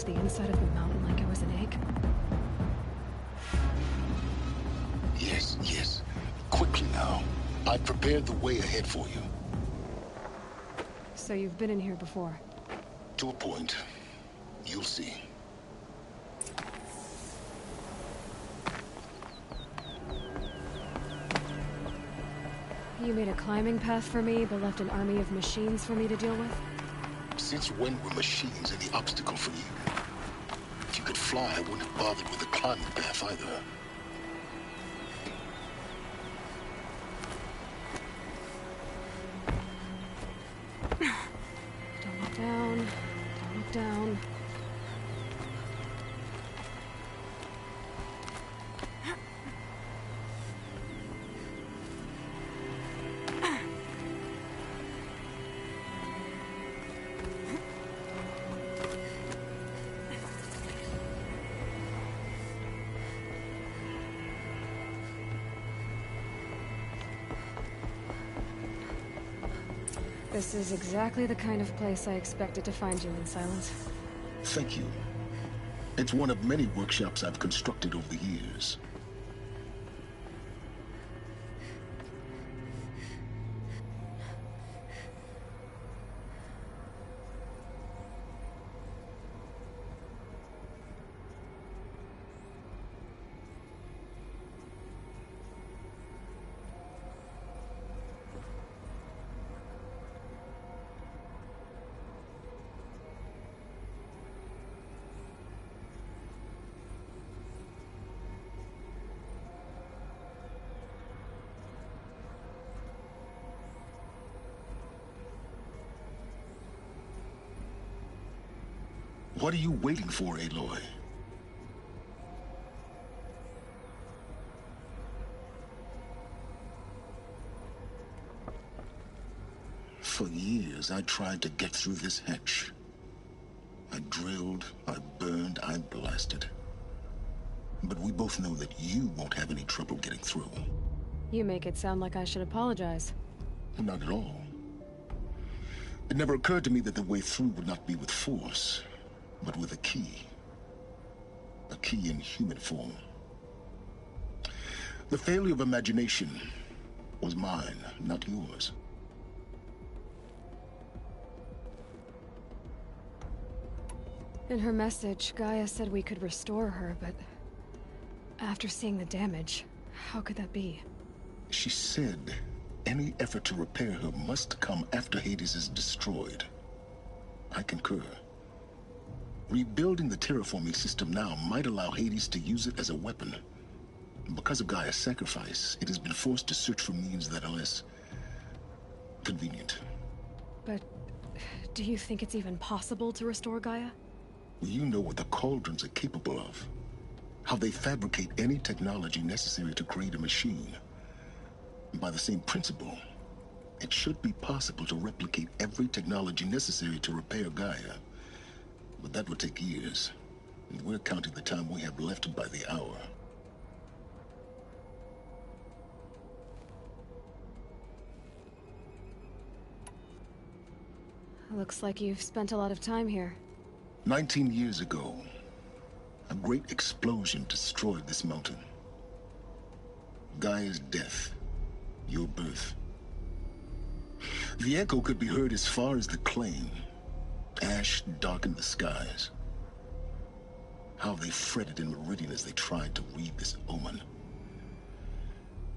collapse the inside of the mountain like it was an egg? Yes, yes. Quickly now. I've prepared the way ahead for you. So you've been in here before? To a point. You'll see. You made a climbing path for me, but left an army of machines for me to deal with? Since when were machines any obstacle for you? If you could fly, I wouldn't have bothered with the climbing path either. Don't look down. Don't look down. This is exactly the kind of place I expected to find you in, Silence. Thank you. It's one of many workshops I've constructed over the years. What are you waiting for, Aloy? For years, I tried to get through this hatch. I drilled, I burned, I blasted. But we both know that you won't have any trouble getting through. You make it sound like I should apologize. Not at all. It never occurred to me that the way through would not be with force, but with a key. A key in human form. The failure of imagination was mine, not yours. In her message, Gaia said we could restore her, but after seeing the damage, how could that be? She said any effort to repair her must come after Hades is destroyed. I concur. Rebuilding the terraforming system now might allow Hades to use it as a weapon. Because of Gaia's sacrifice, it has been forced to search for means that are less convenient. But do you think it's even possible to restore Gaia? You know what the Cauldrons are capable of. How they fabricate any technology necessary to create a machine. By the same principle, it should be possible to replicate every technology necessary to repair Gaia. But that would take years, and we're counting the time we have left by the hour. Looks like you've spent a lot of time here. 19 years ago, a great explosion destroyed this mountain. Gaia's death, your birth. The echo could be heard as far as the claim. Ash darkened the skies. How they fretted in Meridian as they tried to read this omen.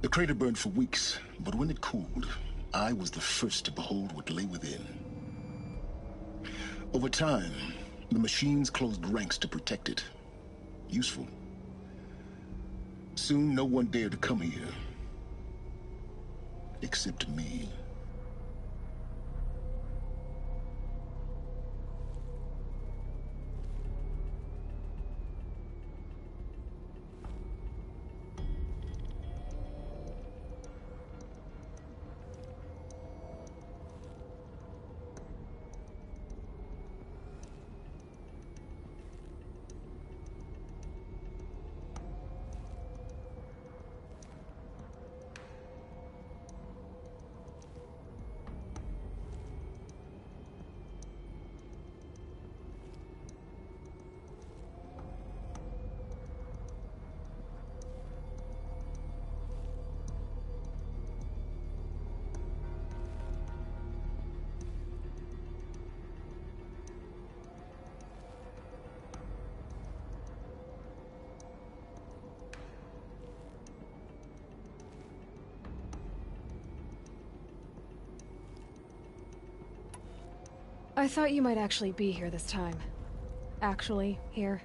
The crater burned for weeks, but when it cooled, I was the first to behold what lay within. Over time, the machines closed ranks to protect it. Useful. Soon, no one dared to come here. Except me. I thought you might actually be here this time. Actually, here.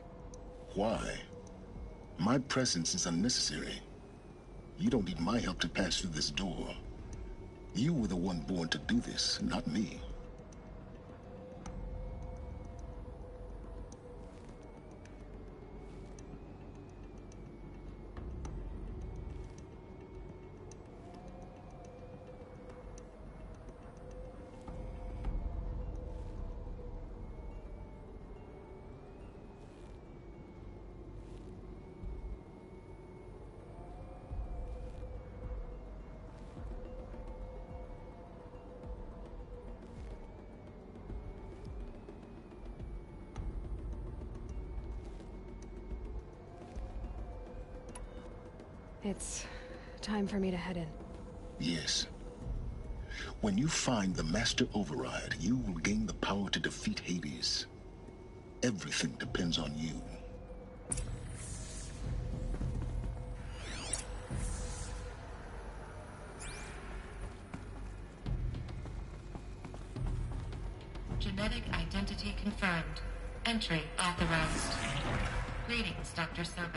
Why? My presence is unnecessary. You don't need my help to pass through this door. You were the one born to do this, not me. It's time for me to head in. Yes. When you find the Master Override, you will gain the power to defeat Hades. Everything depends on you. Genetic identity confirmed. Entry authorized. Greetings, Dr. Sobek.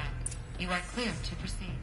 You are cleared to proceed.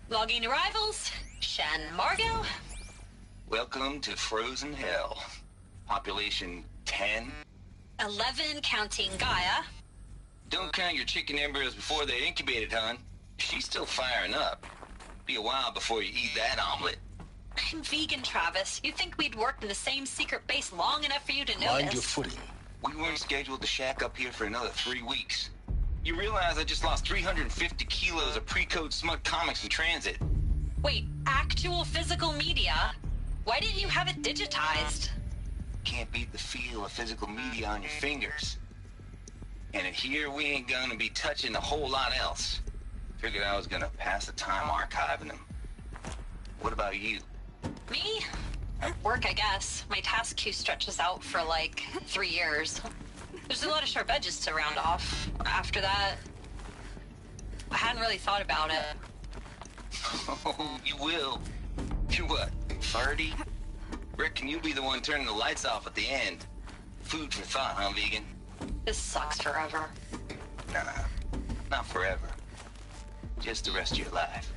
Logging arrivals. Shan Margot. Welcome to Frozen Hell. Population 10. 11 counting Gaia. Don't count your chicken embryos before they're incubated, hon. She's still firing up. Be a while before you eat that omelet. I'm vegan, Travis. You think we'd worked in the same secret base long enough for you to notice? Mind your footing. We weren't scheduled to shack up here for another 3 weeks. You realize I just lost 350 kilos of pre-code smut comics in transit. Wait, actual physical media? Why didn't you have it digitized? Can't beat the feel of physical media on your fingers. And in here, we ain't gonna be touching a whole lot else. Figured I was gonna pass the time archiving them. What about you? Me? Work, I guess. My task queue stretches out for like 3 years. There's a lot of sharp edges to round off. After that, I hadn't really thought about it. Oh, you will. You're what, 30? Reckon you'll be the one turning the lights off at the end. Food for thought, huh, vegan? This sucks forever. Nah, not forever. Just the rest of your life.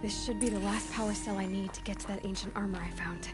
This should be the last power cell I need to get to that ancient armor I found.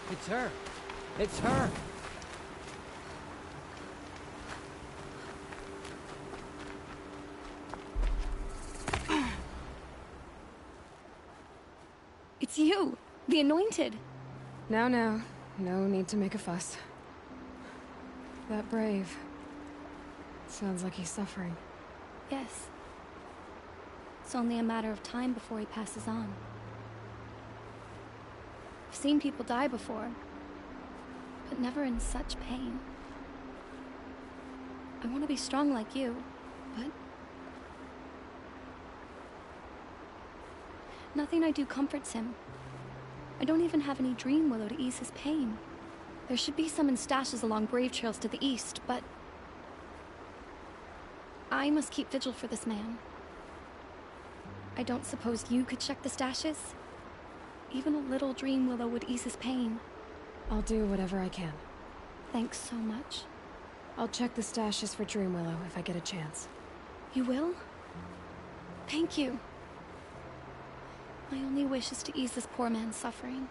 It's her. It's her. It's you, the Anointed. Now, no need to make a fuss. That Brave. Sounds like he's suffering. Yes. It's only a matter of time before he passes on. I've seen people die before, but never in such pain. I want to be strong like you, but nothing I do comforts him. I don't even have any dream willow to ease his pain. There should be some in stashes along brave trails to the east, but I must keep vigil for this man. I don't suppose you could check the stashes? Even a little dream willow would ease his pain. I'll do whatever I can. Thanks so much. I'll check the stashes for Dream Willow if I get a chance. You will? Thank you. My only wish is to ease this poor man's suffering.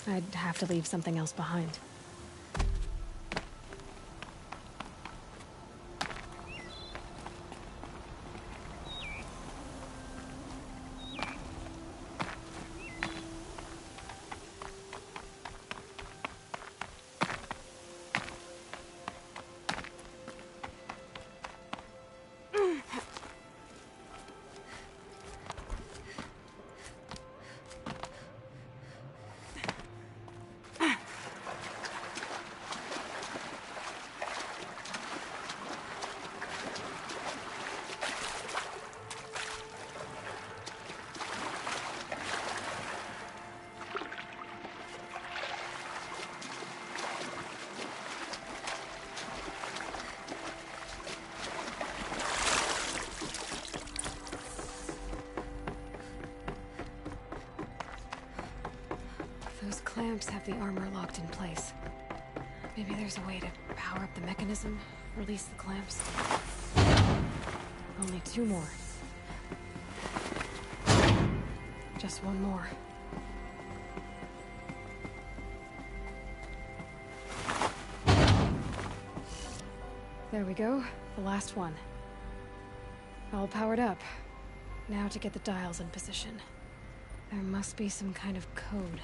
I'd have to leave something else behind. clamps have the armor locked in place. Maybe there's a way to power up the mechanism, release the clamps. Only 2 more. Just 1 more. There we go, the last one. All powered up. Now to get the dials in position. There must be some kind of code.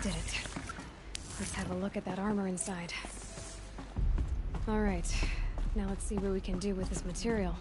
Did it. Let's have a look at that armor inside. All right, now let's see what we can do with this material.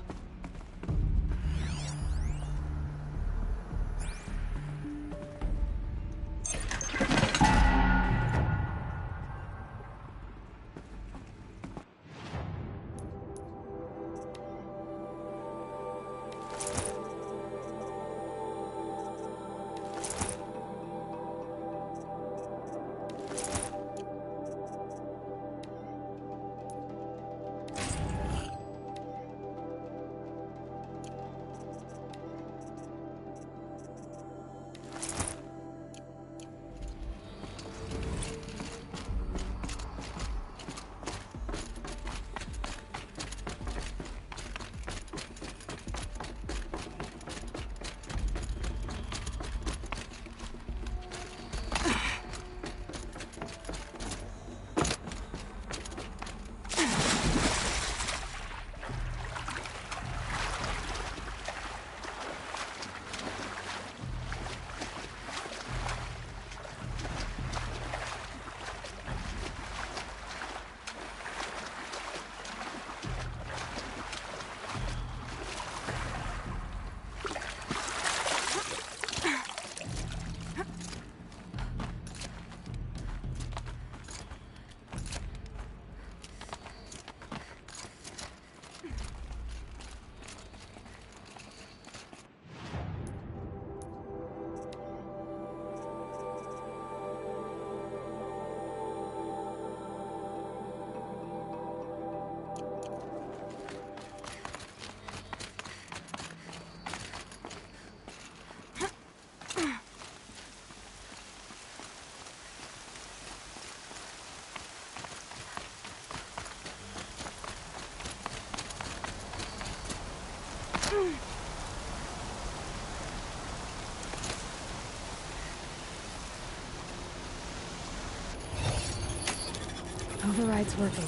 Override's working.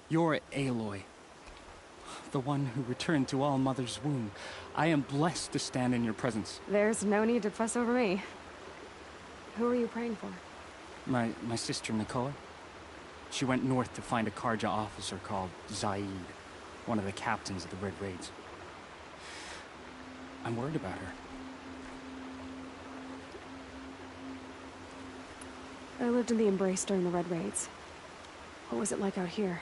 You're Aloy, the one who returned to All Mother's womb. I am blessed to stand in your presence. There's no need to fuss over me. Who are you praying for? My sister Nicola. She went north to find a Karja officer called Zaid, one of the captains of the Red Raids. I'm worried about her. I lived in the Embrace during the Red Raids. What was it like out here?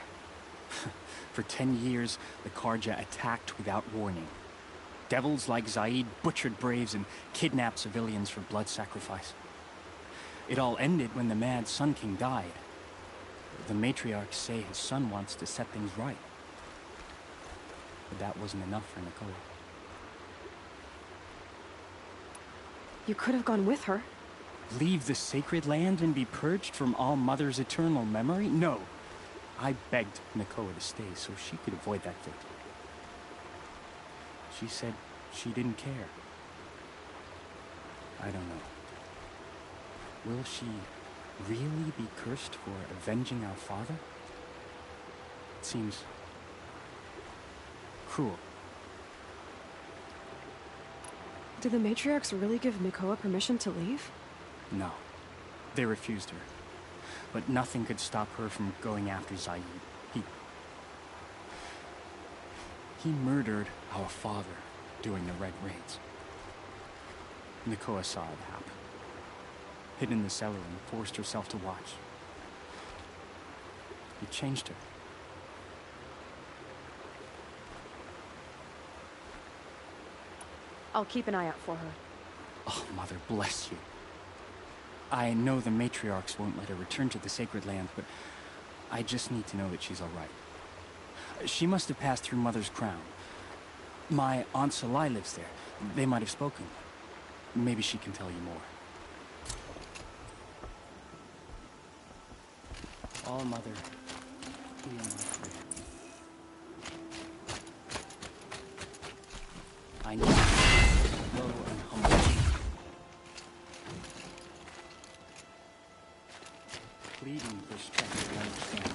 For 10 years, the Karja attacked without warning. Devils like Zaid butchered braves and kidnapped civilians for blood sacrifice. It all ended when the mad Sun King died. The matriarchs say his son wants to set things right. But that wasn't enough for Nakoa. You could have gone with her. Leave the sacred land and be purged from All Mother's eternal memory? No. I begged Nakoa to stay so she could avoid that fate. She said she didn't care. I don't know. Will she really be cursed for avenging our father? It seems cruel. Did the matriarchs really give Nakoa permission to leave? No. They refused her. But nothing could stop her from going after Zaid. He murdered our father during the Red Raids. Nakoa saw it happen. Hid in the cellar and forced herself to watch. It changed her. I'll keep an eye out for her. Oh, Mother bless you. I know the matriarchs won't let her return to the sacred land, but I just need to know that she's all right. She must have passed through Mother's crown. My Aunt Salai lives there. They might have spoken. Maybe she can tell you more. All Mother, hear my prayer. I know you low and humble. Pleading for strength to understand.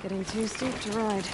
Getting too steep to ride.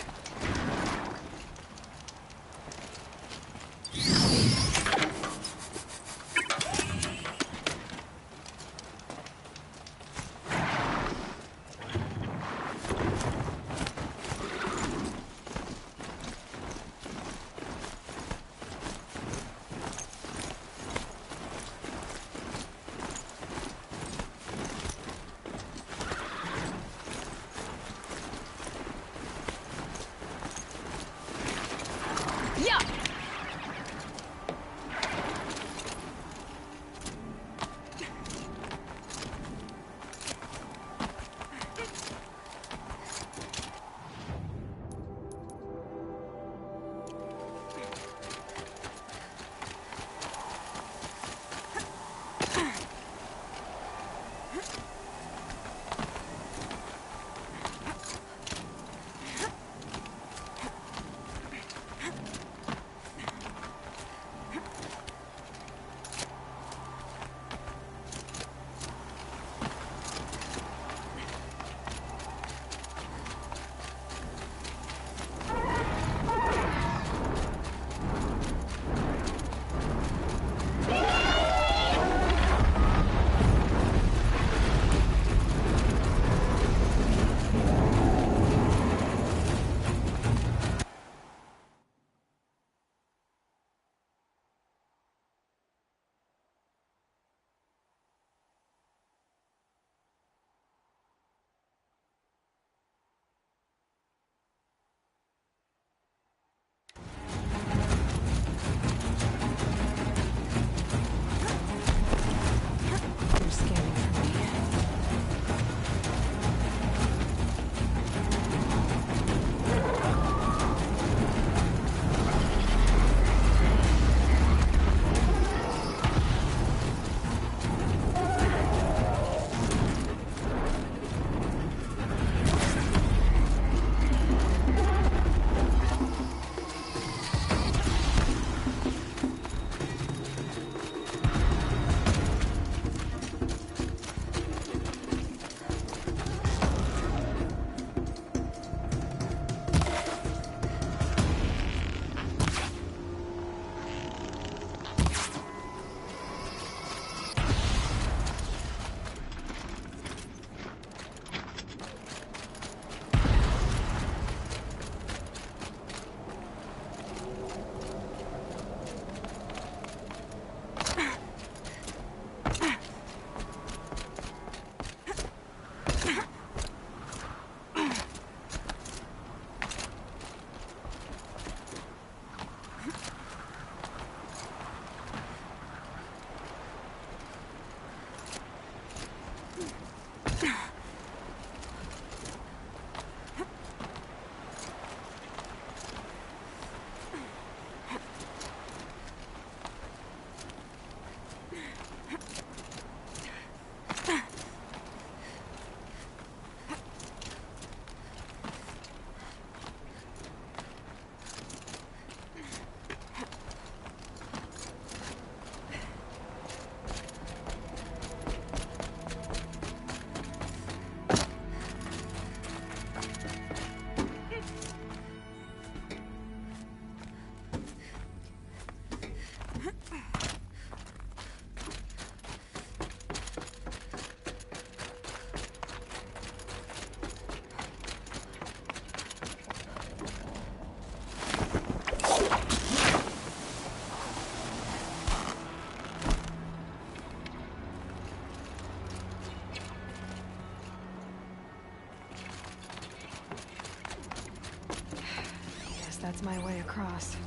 that's my way across.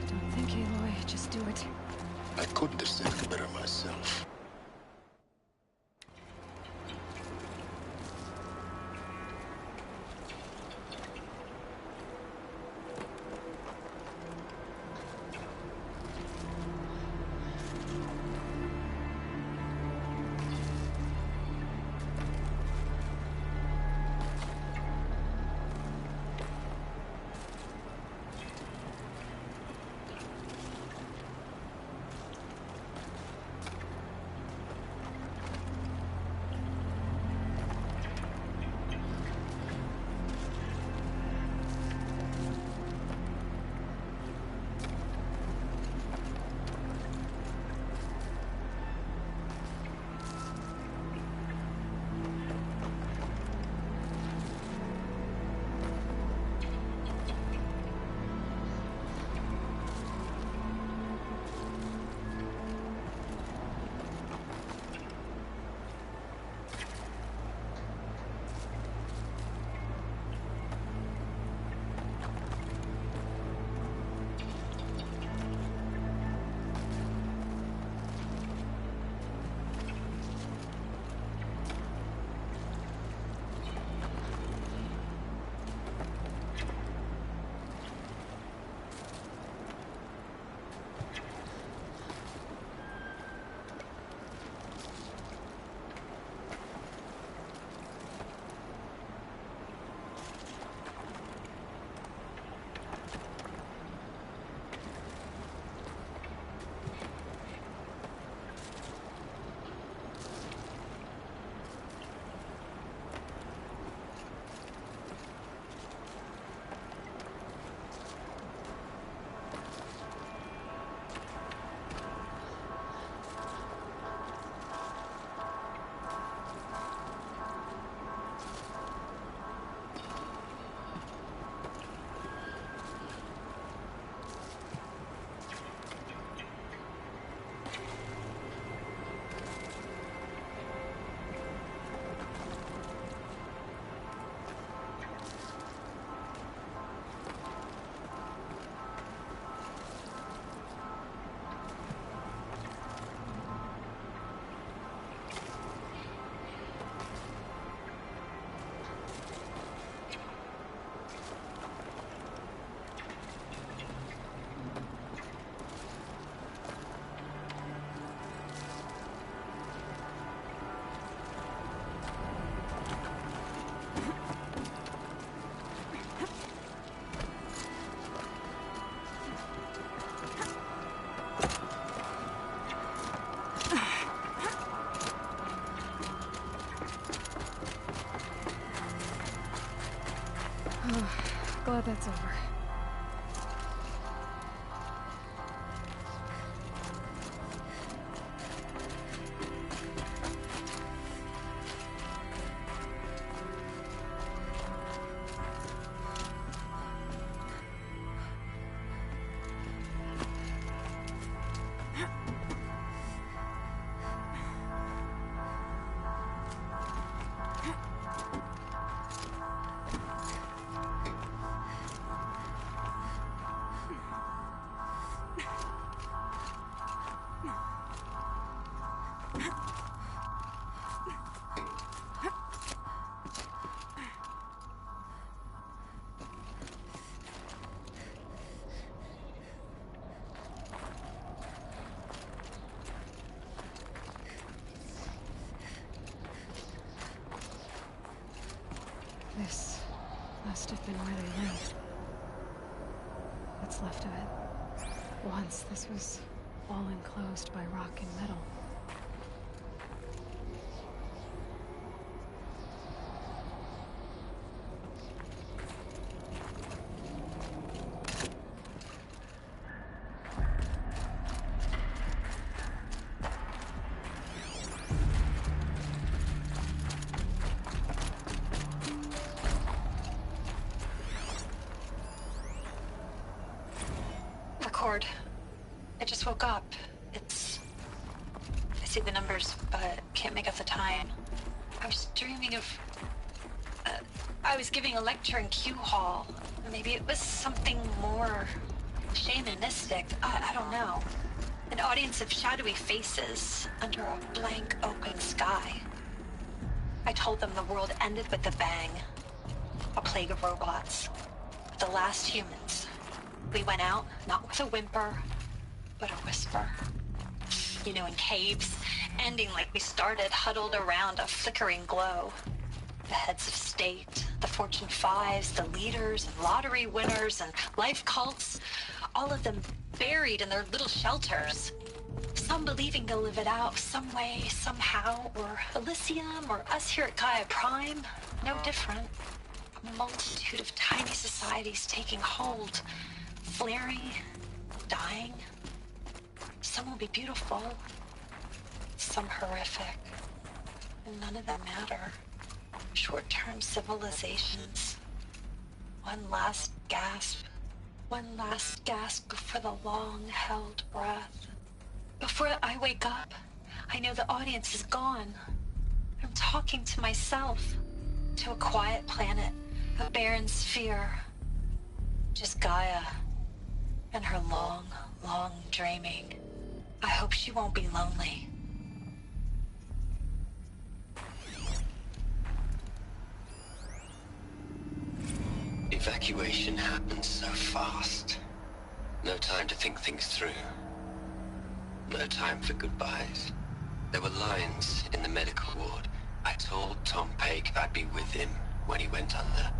Don't think, Aloy. Just do it. I couldn't have said it better myself. Glad that's over. This must have been where they lived. What's left of it. Once this was all enclosed by rock and metal. I just woke up. It's see the numbers, but can't make out the time. I was dreaming of... I was giving a lecture in Q Hall. Maybe it was something more shamanistic. I don't know. An audience of shadowy faces under a blank open sky. I told them the world ended with a bang. A plague of robots. The last humans. We went out, not with a whimper, but a whisper. You know, in caves, ending like we started, huddled around a flickering glow. The heads of state, the Fortune 5s, the leaders, and lottery winners, and life cults, all of them buried in their little shelters. Some believing they'll live it out some way, somehow, or Elysium, or us here at Gaia Prime, no different. A multitude of tiny societies taking hold, flaring, dying. Some will be beautiful, some horrific, and none of them matter. Short-term civilizations. One last gasp for the long-held breath. Before I wake up, I know the audience is gone. I'm talking to myself, to a quiet planet, a barren sphere. Just Gaia and her long, long dreaming. I hope she won't be lonely. Evacuation happened so fast. No time to think things through. No time for goodbyes. There were lines in the medical ward. I told Tom Paik I'd be with him when he went under.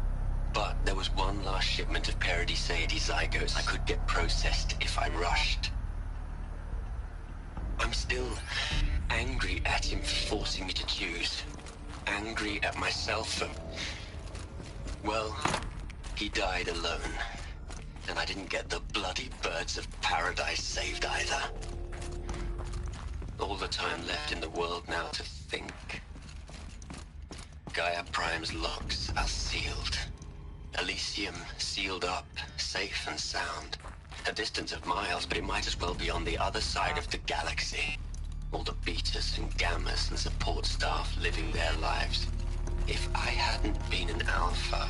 But there was one last shipment of Paradiseidae zygotes I could get processed if I rushed. I'm still angry at him for forcing me to choose. Angry at myself for... well, he died alone. And I didn't get the bloody birds of paradise saved either. All the time left in the world now to think. Gaia Prime's locks are sealed. Elysium sealed up, safe and sound. A distance of miles, but it might as well be on the other side of the galaxy. All the betas and gammas and support staff living their lives. If I hadn't been an alpha,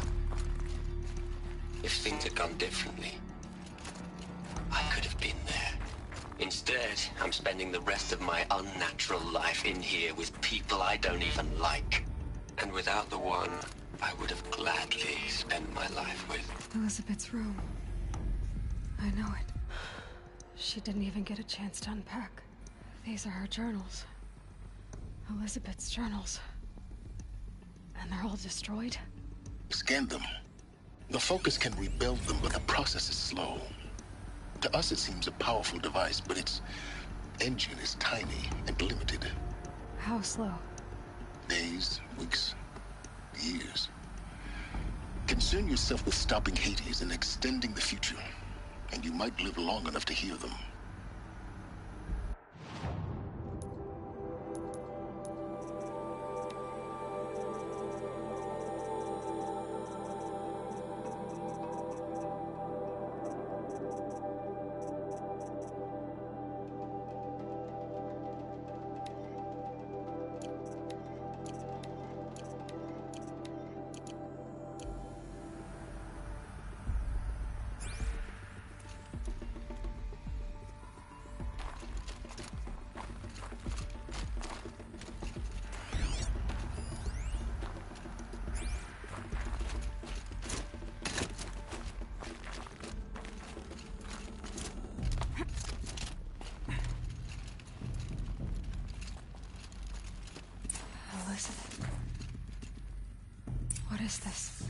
if things had gone differently, I could have been there. Instead, I'm spending the rest of my unnatural life in here with people I don't even like. And without the one I would have gladly spent my life with. Elizabeth's room. I know it. She didn't even get a chance to unpack. These are her journals. Elizabeth's journals. And they're all destroyed? Scan them. The Focus can rebuild them, but the process is slow. To us, it seems a powerful device, but its engine is tiny and limited. How slow? Days, weeks, years. Concern yourself with stopping Hades and extending the future, and you might live long enough to hear them. Elizabeth. What is this?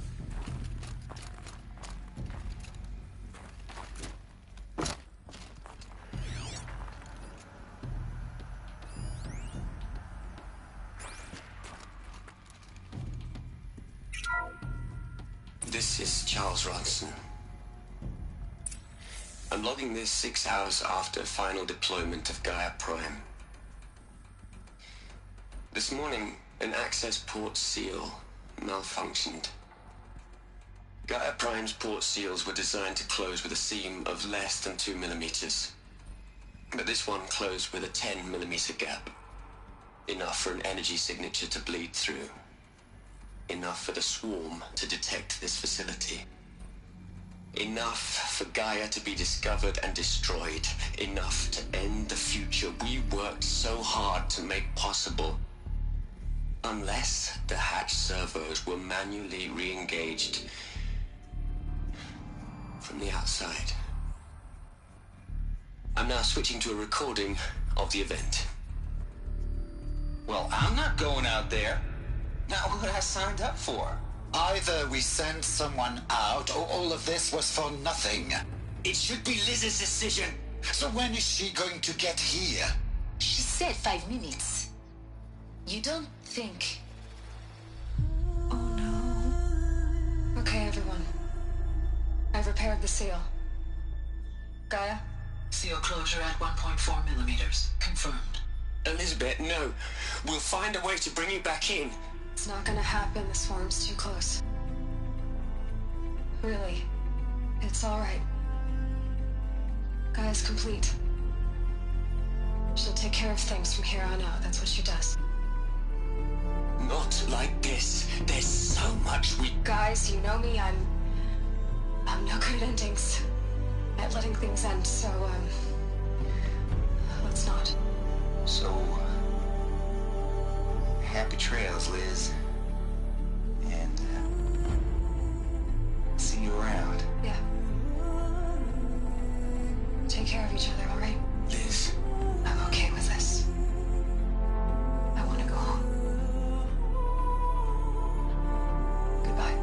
This is Charles Ronson. I'm logging this 6 hours after final deployment of Gaia Prime. This morning, an access port seal malfunctioned. Gaia Prime's port seals were designed to close with a seam of less than 2 millimeters. But this one closed with a 10 millimeter gap. Enough for an energy signature to bleed through. Enough for the swarm to detect this facility. Enough for Gaia to be discovered and destroyed. Enough to end the future we worked so hard to make possible. Unless the hatch servos were manually re-engaged from the outside. I'm now switching to a recording of the event. Well, I'm not going out there. Not what I signed up for. Either we send someone out, or all of this was for nothing. It should be Liz's decision. So when is she going to get here? She said 5 minutes. You don't think... Oh no. Okay, everyone. I've repaired the seal. Gaia? Seal closure at 1.4 millimeters. Confirmed. Elizabeth, no. We'll find a way to bring you back in. It's not gonna happen. The swarm's too close. Really. It's alright. Gaia's complete. She'll take care of things from here on out. That's what she does. Not like this. There's so much we... Guys, you know me. I'm no good at endings. At letting things end, so, let's not. So, happy trails, Liz. And, see you around. Yeah. Take care of each other, alright? Liz. I'm okay with this. I want to go home. Goodbye.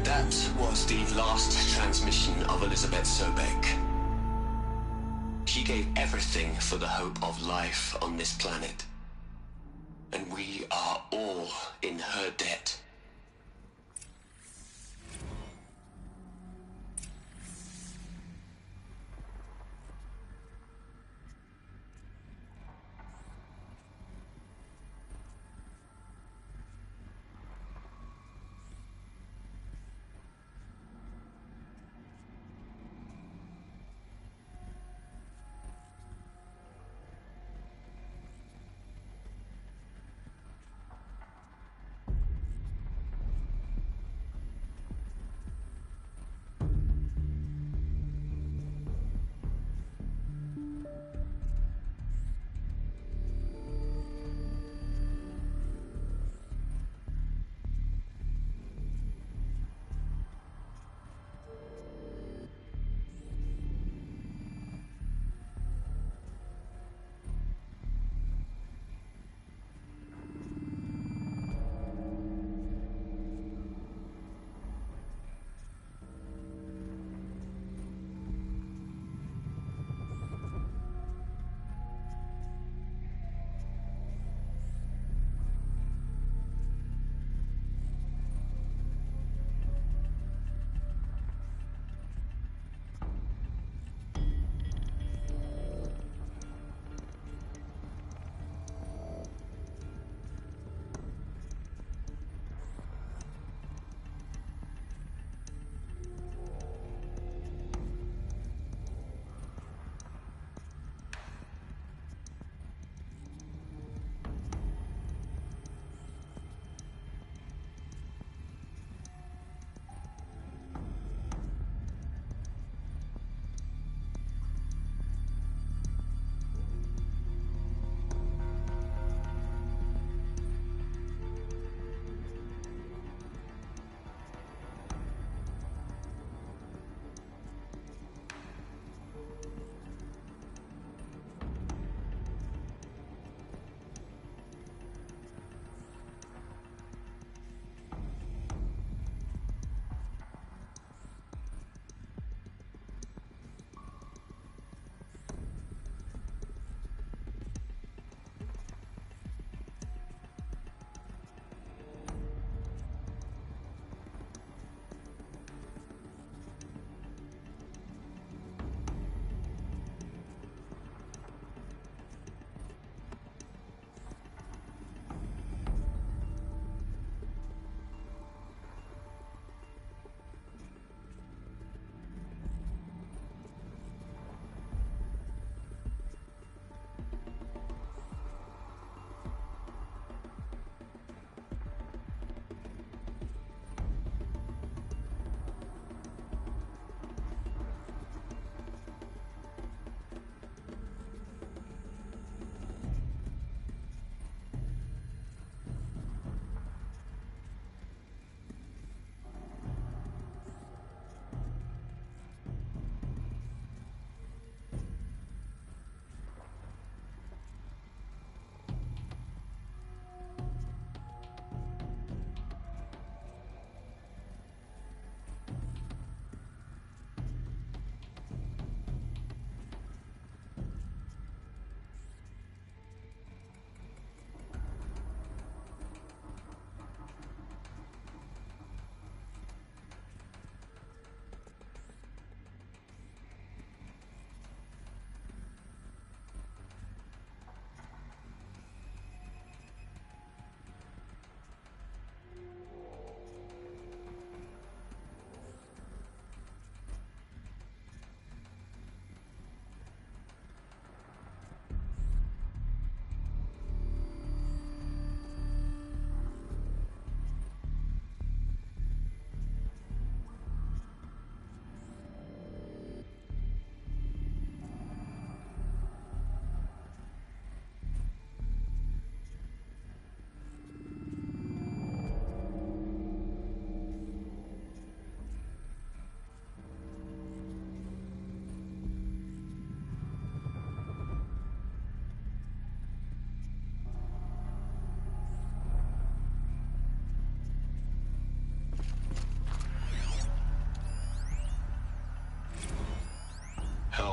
That was the last transmission of Elizabeth Sobek. She gave everything for the hope of life on this planet. And we are all in her debt.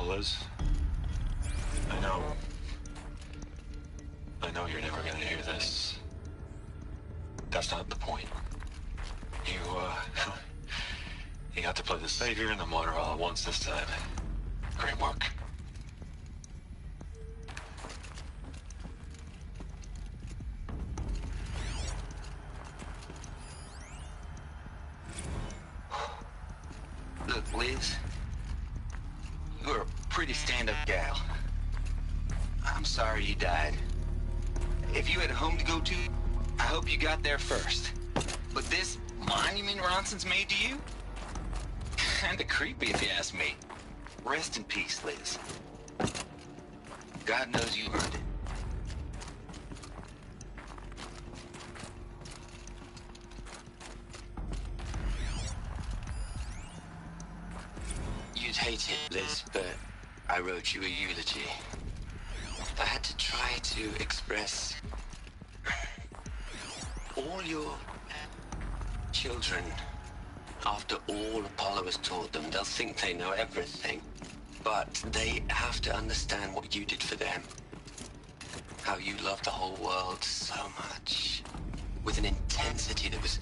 Liz. I know you're never gonna hear this. That's not the point. You got to play the savior and the martyr all at once this time. Great work. Look, Liz, you're a pretty stand-up gal. I'm sorry you died. If you had a home to go to, I hope you got there first. But this monument Ronson's made to you? Kinda creepy if you ask me. Rest in peace, Liz. God knows you earned it. You'd hate it, Liz, but I wrote you a eulogy. I had to try to express all your children. After all Apollo has taught them, they'll think they know everything. But they have to understand what you did for them. How you loved the whole world so much. With an intensity that was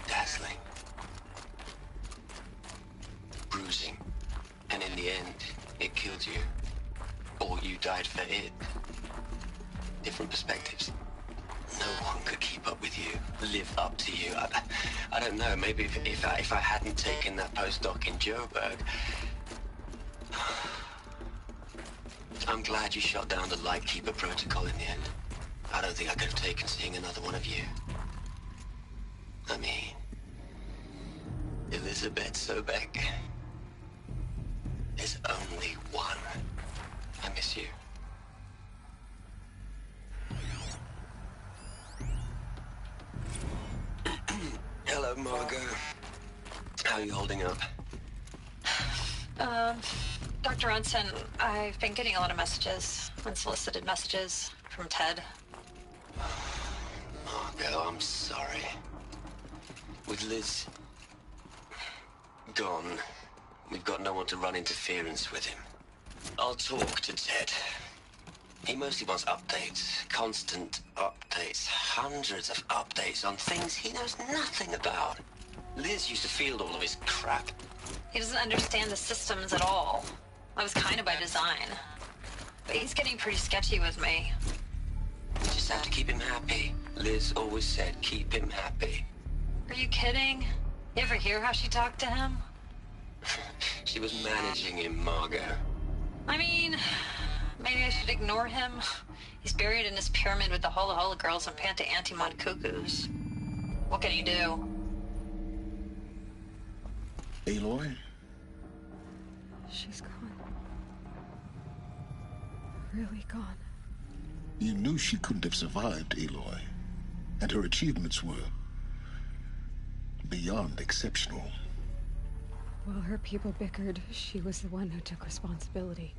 dazzling. Bruising. And in the end, it killed you. Or you died for it. Different perspectives. No one could keep up with you, live up to you. I don't know, maybe if I hadn't taken that postdoc in Joburg. I'm glad you shot down the Lightkeeper protocol in the end. I don't think I could have taken seeing another one of you. I mean, Elizabeth Sobek. There's only one. I miss you. Hello, Margot. How are you holding up? Dr. Ronson, I've been getting a lot of messages, unsolicited messages from Ted. Margot, I'm sorry. With Liz gone, we've got no one to run interference with him. I'll talk to Ted. He mostly wants updates, constant updates, hundreds of updates on things he knows nothing about. Liz used to field all of his crap. He doesn't understand the systems at all. That was kind of by design. But he's getting pretty sketchy with me. We just have to keep him happy. Liz always said keep him happy. Are you kidding? You ever hear how she talked to him? She was managing him, Margot. I mean, maybe I should ignore him. He's buried in his pyramid with the Hola Hola girls and Panta Antimon cuckoos. What can he do? Aloy? She's gone. Really gone. You knew she couldn't have survived, Aloy. And her achievements were beyond exceptional. While her people bickered, she was the one who took responsibility.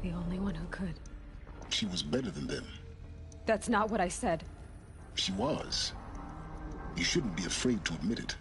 The only one who could. She was better than them. That's not what I said. She was. You shouldn't be afraid to admit it.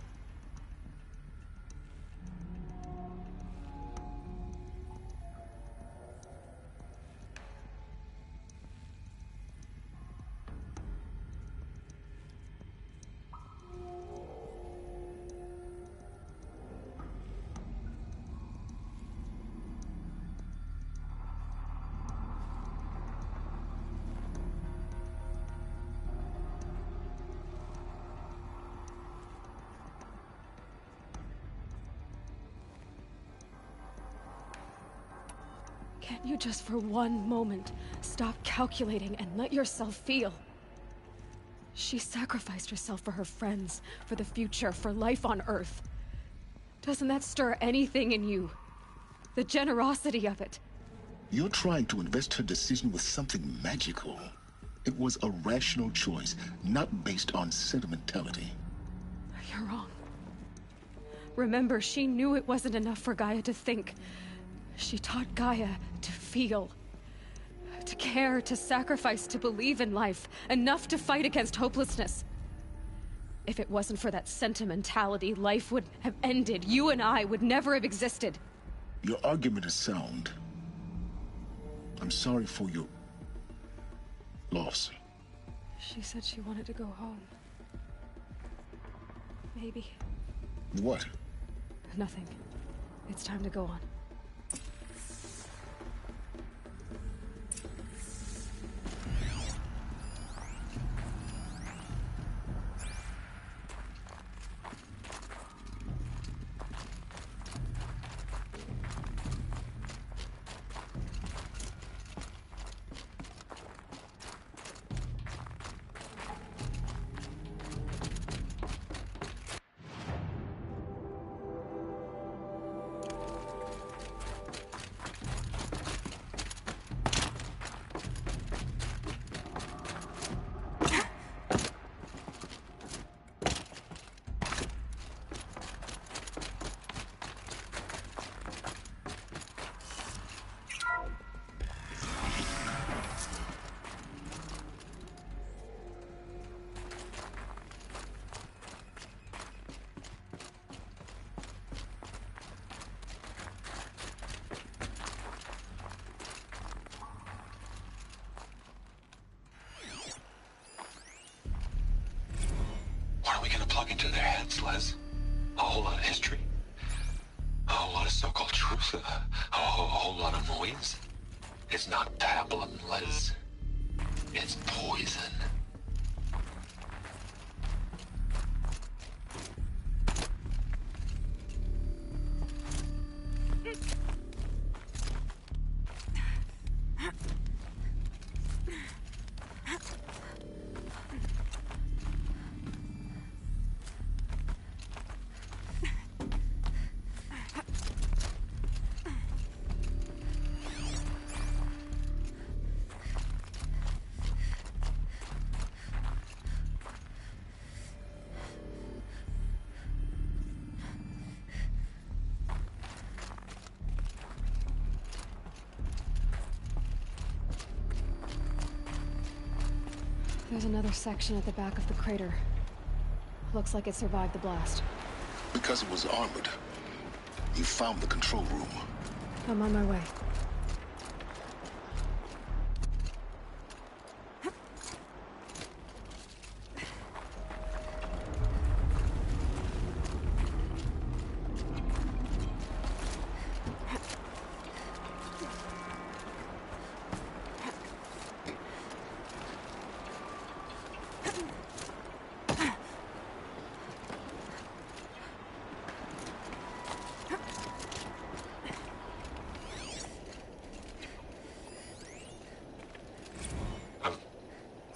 Can't you just for one moment stop calculating and let yourself feel? She sacrificed herself for her friends, for the future, for life on Earth. Doesn't that stir anything in you? The generosity of it. You're trying to invest her decision with something magical. It was a rational choice, not based on sentimentality. You're wrong. Remember, she knew it wasn't enough for Gaia to think. She taught Gaia to feel. To care, to sacrifice, to believe in life. Enough to fight against hopelessness. If it wasn't for that sentimentality, life would have ended. You and I would never have existed. Your argument is sound. I'm sorry for your loss. She said she wanted to go home. Maybe. What? Nothing. It's time to go on. Plug into their heads, Les. A whole lot of history. A whole lot of so-called truth. A whole lot of noise. It's not tablet, Les. It's poison. There's another section at the back of the crater. Looks like it survived the blast. Because it was armored. You found the control room. I'm on my way.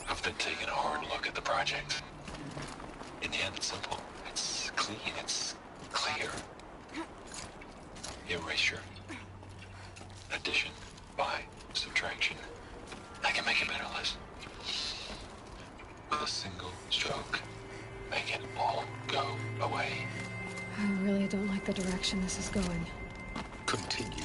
I've been taking a hard look at the project. In the end, it's simple. It's clean. It's clear. Erasure. Addition. By subtraction. I can make it better, Liz. With a single stroke. Make it all go away. I really don't like the direction this is going. Continue.